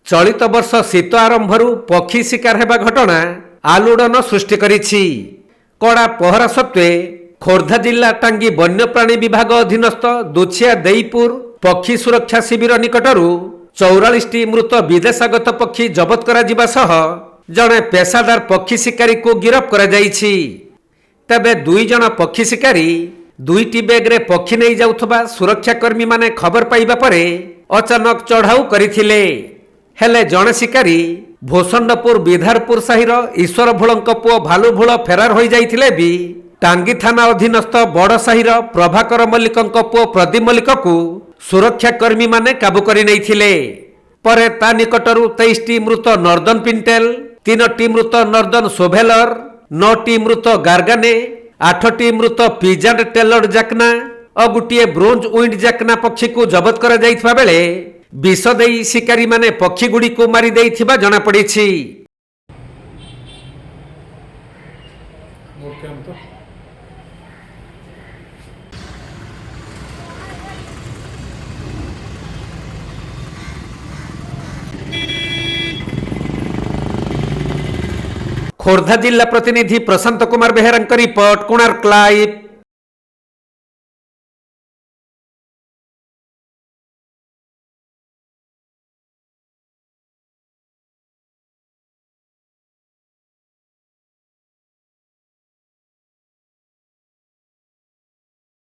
चलित वर्ष शीत आरंभरू पक्षी शिकार हेबा घटना आलोड़न सृष्टि करिछि। कड़ा पहरा सत्वे खोर्धा जिला टांगी वन्यप्राणी विभाग अधीनस्थ दुछिया देईपुर पक्षी सुरक्षा शिविर निकटरू 44टी मृत विदेशागत पक्षी जबत करा जिबा सह जड़े पेशादार पक्षी शिकारी को गिरफ्त करा जाइछि। तबे 2 जण पक्षी शिकारी 2टी बेग्रे पक्षी नहीं जाउथबा सुरक्षाकर्मी माने खबर पाइबा परे अचानक चढ़ाऊ करिथिले। हेले जणे शिकारी भूषंडपुर विधारपुर साहिर ईश्वर भोलंक पुओ भालू भोल फेरार हो जाइथिले भी टांगी थाना अधीनस्थ बड़ साहिर प्रभाकर मल्लिकंक पुओ प्रदीप मल्लिक को सुरक्षाकर्मी माने काबू करि नैथिले। परे ता निकटरू 23टी मृत नर्दन पिंटेल, 3टी मृत नर्दन सोभेलर, 9टी मृत गार्गाने, 8टी मृत पिजांड टेलर जाकना और गोटे ब्रोंज विंड जाकना पक्षी को जबत करा जाइथिबा बेले विष देई शिकारी माने पक्षी गुड़ी को मारी देइथिबा जଣା पड़िछि। खोर्धा जिला प्रतिनिधि प्रशांत कुमार बेहेरा रिपोर्ट, कोणार्क लाइव।